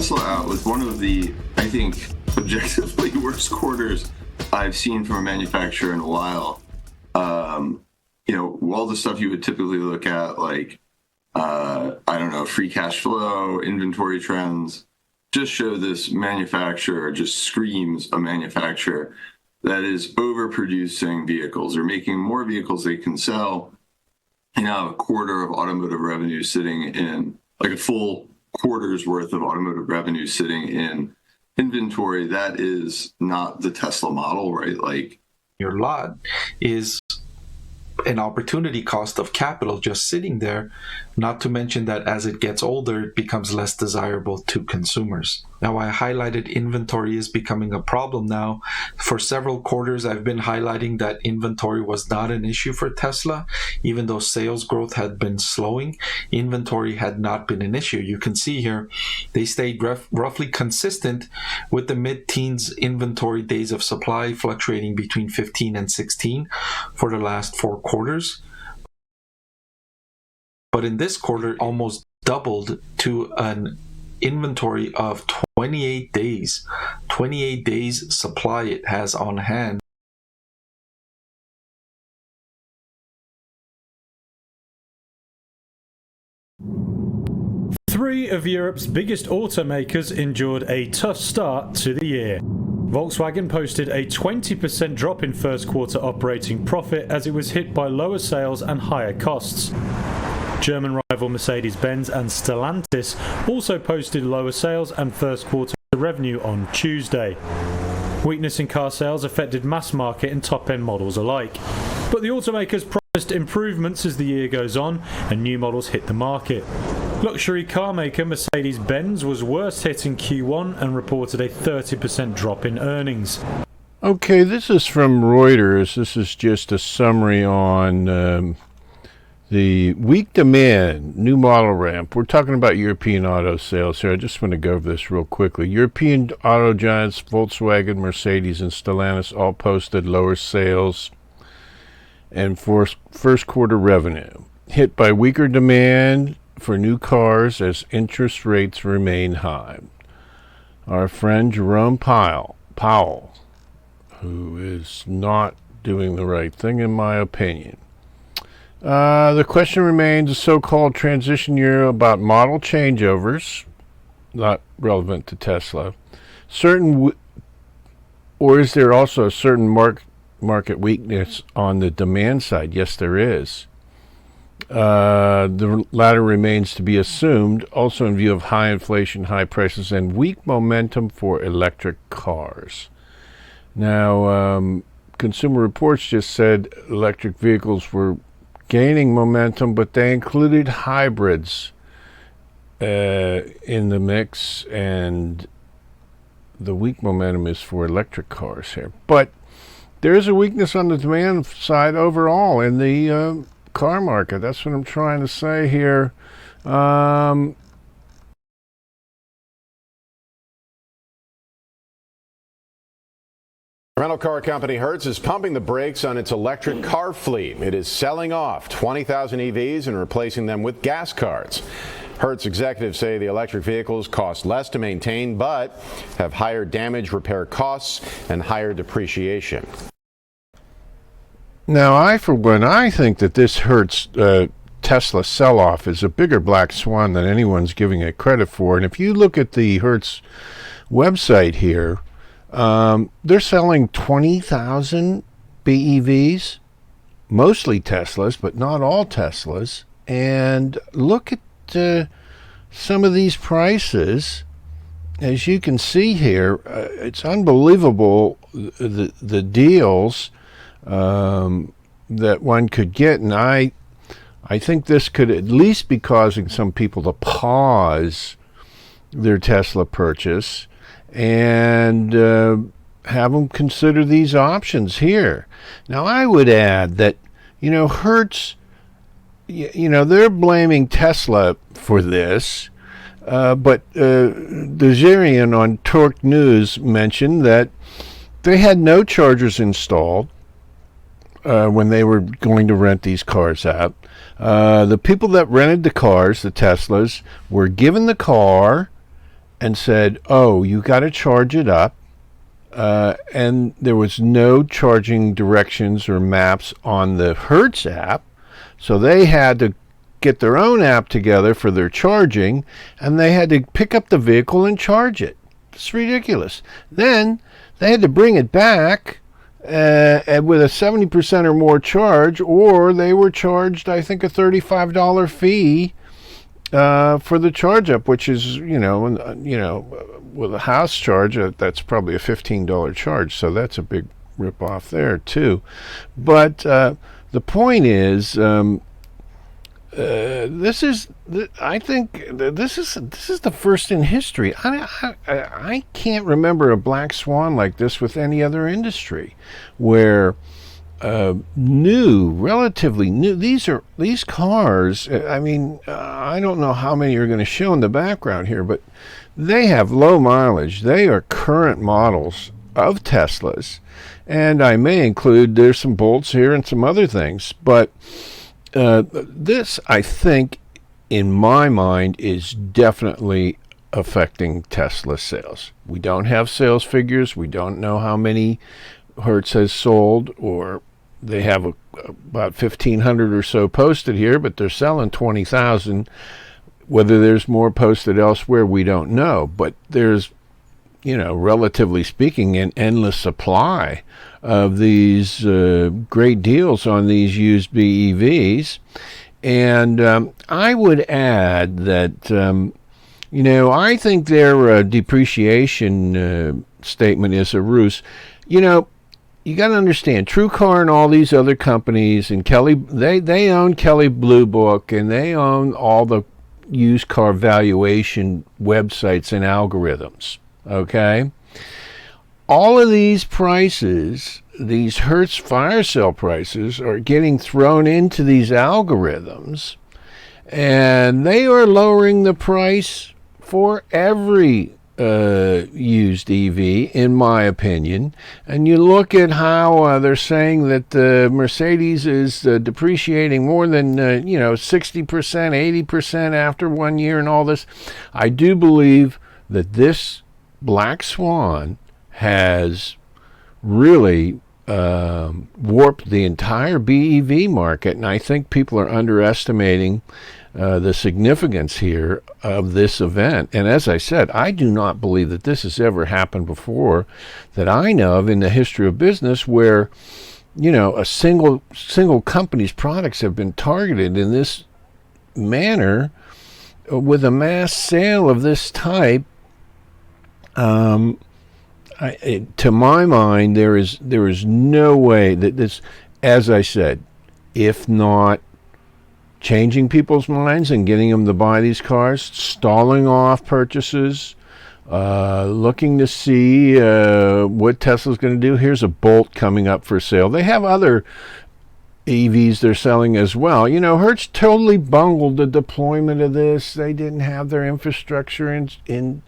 Tesla out with one of the, I think, objectively worst quarters I've seen from a manufacturer in a while. All the stuff you would typically look at, like, free cash flow, inventory trends, just show this manufacturer just screams a manufacturer that is overproducing vehicles or making more vehicles they can sell. A quarter of automotive revenue sitting in, like a full quarter's worth of automotive revenue sitting in inventory. That is not the Tesla model, right? Like, your lot is an opportunity cost of capital just sitting there, not to mention that as it gets older, it becomes less desirable to consumers. Now, I highlighted inventory is becoming a problem now. For several quarters, I've been highlighting that inventory was not an issue for Tesla. Even though sales growth had been slowing, inventory had not been an issue. You can see here, they stayed roughly consistent with the mid-teens inventory days of supply, fluctuating between 15 and 16 for the last 4 quarters. But in this quarter, almost doubled to an inventory of 28 days. 28 days supply it has on hand. Three of Europe's biggest automakers endured a tough start to the year. Volkswagen posted a 20% drop in first quarter operating profit as it was hit by lower sales and higher costs. German rival Mercedes-Benz and Stellantis also posted lower sales and first quarter revenue on Tuesday. Weakness in car sales affected mass market and top-end models alike. But the automakers promised improvements as the year goes on and new models hit the market. Luxury car maker Mercedes-Benz was worst hit in Q1 and reported a 30% drop in earnings. Okay, this is from Reuters. This is just a summary on the weak demand, new model ramp. We're talking about European auto sales here. I just want to go over this real quickly. European auto giants Volkswagen, Mercedes, and Stellantis all posted lower sales and first quarter revenue, hit by weaker demand for new cars as interest rates remain high. Our friend Jerome Powell, who is not doing the right thing in my opinion. The question remains a so-called transition year about model changeovers, not relevant to Tesla. Or is there also a certain market weakness on the demand side? Yes, there is. The latter remains to be assumed, also in view of high inflation, high prices, and weak momentum for electric cars. Now, Consumer Reports just said electric vehicles were gaining momentum, but they included hybrids in the mix, and the weak momentum is for electric cars here. But there is a weakness on the demand side overall in the car market. That's what I'm trying to say here. Rental car company Hertz is pumping the brakes on its electric car fleet. It is selling off 20,000 EVs and replacing them with gas cars. Hertz executives say the electric vehicles cost less to maintain but have higher damage repair costs and higher depreciation. Now, I think that this Hertz Tesla sell-off is a bigger black swan than anyone's giving it credit for. And if you look at the Hertz website here, they're selling 20,000 BEVs, mostly Teslas, but not all Teslas. And look at some of these prices. As you can see here, it's unbelievable the deals that one could get. And I think this could at least be causing some people to pause their Tesla purchase and have them consider these options here. Now, I would add that, Hertz, they're blaming Tesla for this, but Dezerian on Torque News mentioned that they had no chargers installed when they were going to rent these cars out. The people that rented the cars, the Teslas, were given the car and said, oh, you got to charge it up. And there was no charging directions or maps on the Hertz app. So they had to get their own app together for their charging, and they had to pick up the vehicle and charge it. It's ridiculous. Then they had to bring it back with a 70% or more charge, or they were charged, I think, a $35 fee for the charge up, which is, with a house charge, that's probably a $15 charge. So that's a big rip off there too. But the point is, I think this is the first in history. I can't remember a black swan like this with any other industry, where relatively new. These cars. I don't know how many are going to show in the background here, but they have low mileage. They are current models of Teslas, and I may include, there's some Bolts here and some other things, but this, I think, in my mind, is definitely affecting Tesla sales. We don't have sales figures. We don't know how many Hertz has sold, or they have about 1,500 or so posted here, but they're selling 20,000. Whether there's more posted elsewhere, we don't know. But there's, relatively speaking, an endless supply of these great deals on these used BEVs. And I would add that, I think their depreciation statement is a ruse. You got to understand, TrueCar and all these other companies, and Kelly, they own Kelly Blue Book, and they own all the used car valuation websites and algorithms. Okay? All of these prices, these Hertz fire sale prices, are getting thrown into these algorithms, and they are lowering the price for every used EV, in my opinion. And you look at how they're saying that Mercedes is depreciating more than 60%, 80% after 1 year and all this. I do believe that this black swan has really warped the entire BEV market, and I think people are underestimating the significance here of this event. And as I said, I do not believe that this has ever happened before that I know of in the history of business, where a single company's products have been targeted in this manner with a mass sale of this type. To my mind, there is no way that this, as I said, if not changing people's minds and getting them to buy these cars, stalling off purchases, looking to see what Tesla's going to do. Here's a Bolt coming up for sale. They have other EVs they're selling as well. Hertz totally bungled the deployment of this. They didn't have their infrastructure in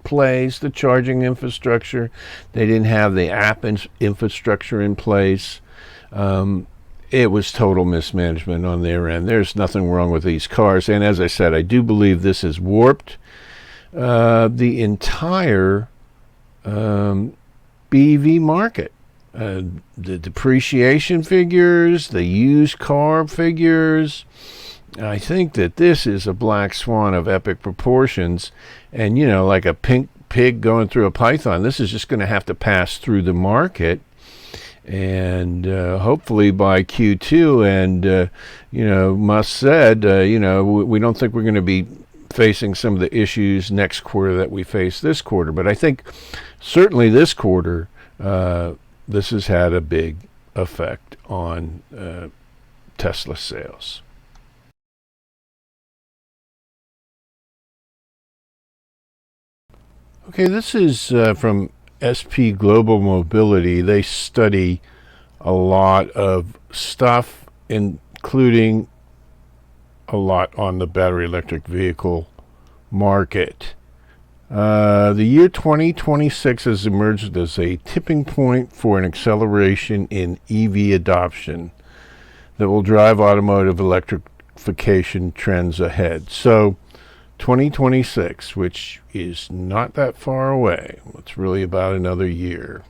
place, the charging infrastructure. They didn't have the app infrastructure in place. It was total mismanagement on their end. There's nothing wrong with these cars. And as I said, I do believe this has warped the entire BEV market. The depreciation figures, the used car figures. I think that this is a black swan of epic proportions. And, like a pink pig going through a python, this is just going to have to pass through the market. And hopefully by Q2, and MUSK said, we don't think we're going to be facing some of the issues next quarter that we face this quarter. But I think certainly this quarter, this has had a big effect on Tesla sales. Okay, this is from SP Global Mobility. They study a lot of stuff, including a lot on the battery electric vehicle market. The year 2026 has emerged as a tipping point for an acceleration in EV adoption that will drive automotive electrification trends ahead. So 2026, which is not that far away. It's really about another year.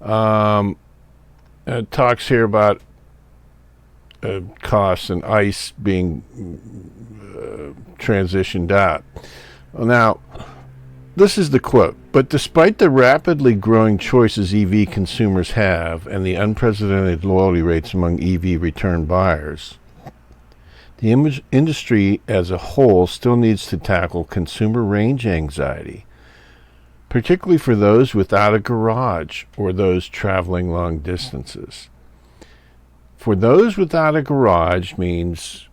It talks here about costs and ICE being transitioned out. Now, this is the quote. But despite the rapidly growing choices EV consumers have and the unprecedented loyalty rates among EV return buyers, the industry as a whole still needs to tackle consumer range anxiety, particularly for those without a garage or those traveling long distances. For those without a garage means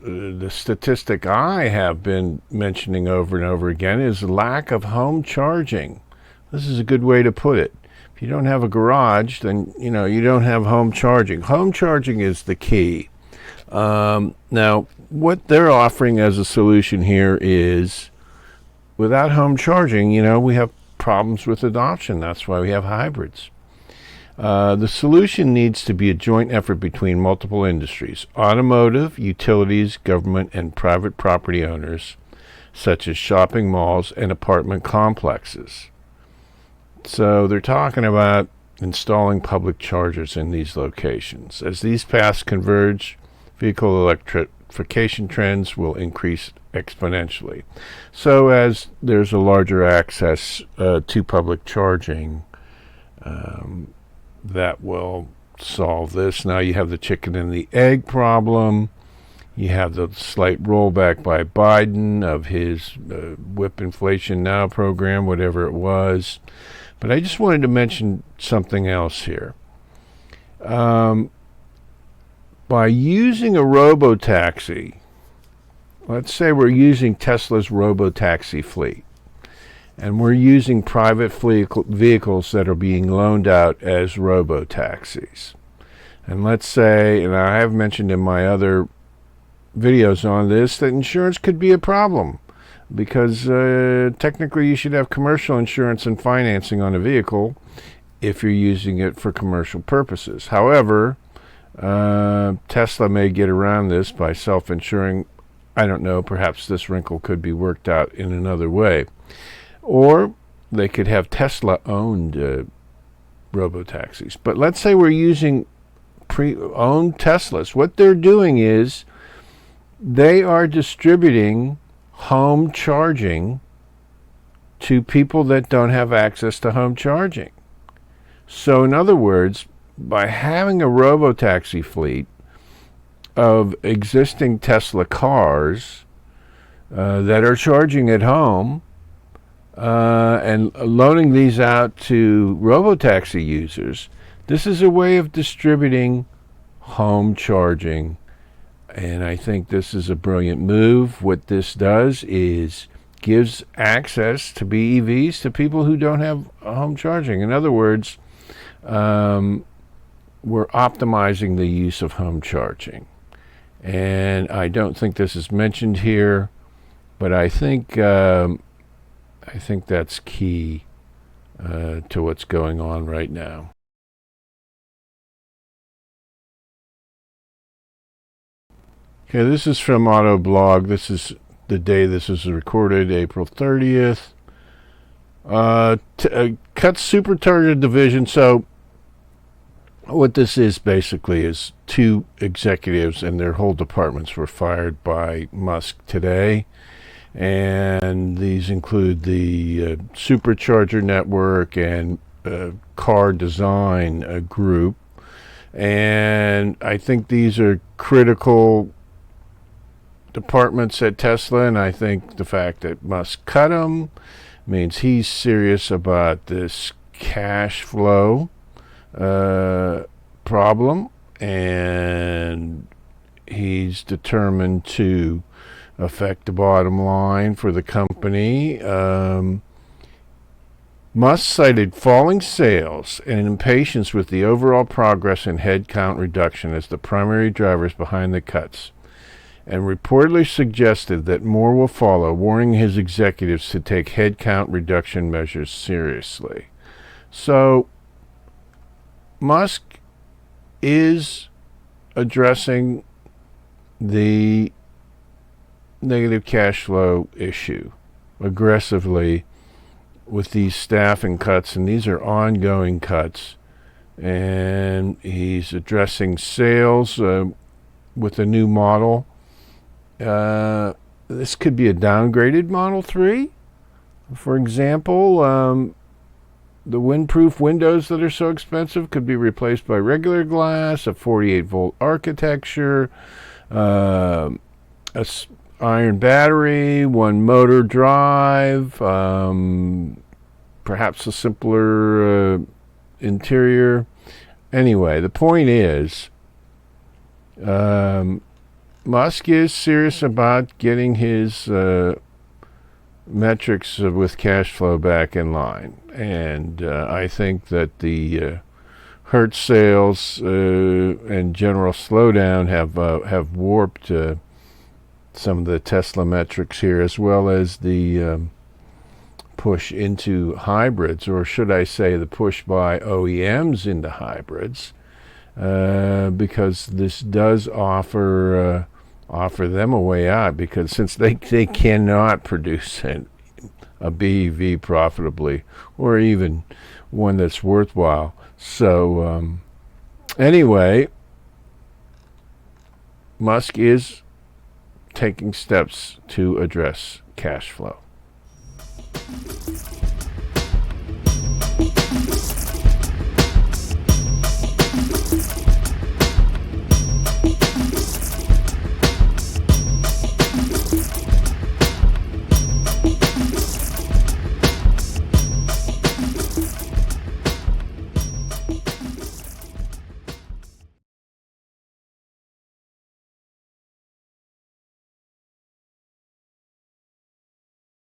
the statistic I have been mentioning over and over again is lack of home charging. This is a good way to put it. If you don't have a garage, then you don't have home charging. Home charging is the key. Now, what they're offering as a solution here is, without home charging, we have problems with adoption. That's why we have hybrids. The solution needs to be a joint effort between multiple industries: automotive, utilities, government, and private property owners, such as shopping malls and apartment complexes. So they're talking about installing public chargers in these locations. As these paths converge, vehicle electrification trends will increase exponentially. So as there's a larger access to public charging, that will solve this. Now you have the chicken and the egg problem. You have the slight rollback by Biden of his whip inflation now program, whatever it was. But I just wanted to mention something else here. By using a robotaxi, let's say we're using Tesla's robotaxi fleet, and we're using private vehicles that are being loaned out as robo-taxis. And let's say, and I have mentioned in my other videos on this, that insurance could be a problem, because technically you should have commercial insurance and financing on a vehicle if you're using it for commercial purposes. However, Tesla may get around this by self-insuring. I don't know, perhaps this wrinkle could be worked out in another way. Or they could have Tesla-owned robo-taxis. But let's say we're using pre-owned Teslas. What they're doing is they are distributing home charging to people that don't have access to home charging. So in other words, by having a robo-taxi fleet of existing Tesla cars that are charging at home, and loaning these out to robotaxi users, this is a way of distributing home charging. And I think this is a brilliant move. What this does is gives access to BEVs to people who don't have home charging. In other words, we're optimizing the use of home charging. And I don't think this is mentioned here, but I think that's key to what's going on right now. Okay, this is from Autoblog. This is the day this is recorded, April 30th. Cuts supercharger division. So what this is basically is 2 executives and their whole departments were fired by MUSK today. And these include the supercharger network and car design group. And I think these are critical departments at Tesla, and I think the fact that Musk cut them means he's serious about this cash flow problem, and he's determined to affect the bottom line for the company. Musk cited falling sales and impatience with the overall progress in headcount reduction as the primary drivers behind the cuts, and reportedly suggested that more will follow, warning his executives to take headcount reduction measures seriously. So Musk is addressing the negative cash flow issue aggressively with these staffing cuts, and these are ongoing cuts. And he's addressing sales with a new model. This could be a downgraded Model 3. For example, the windproof windows that are so expensive could be replaced by regular glass, a 48-volt architecture, iron battery, one motor drive, perhaps a simpler interior. Anyway, the point is, Musk is serious about getting his metrics with cash flow back in line, and I think that the Hertz sales and general slowdown have warped some of the Tesla metrics here, as well as the push into hybrids, or should I say the push by OEMs into hybrids, because this does offer them a way out, because since they cannot produce a BEV profitably, or even one that's worthwhile. So anyway, Musk is taking steps to address cash flow.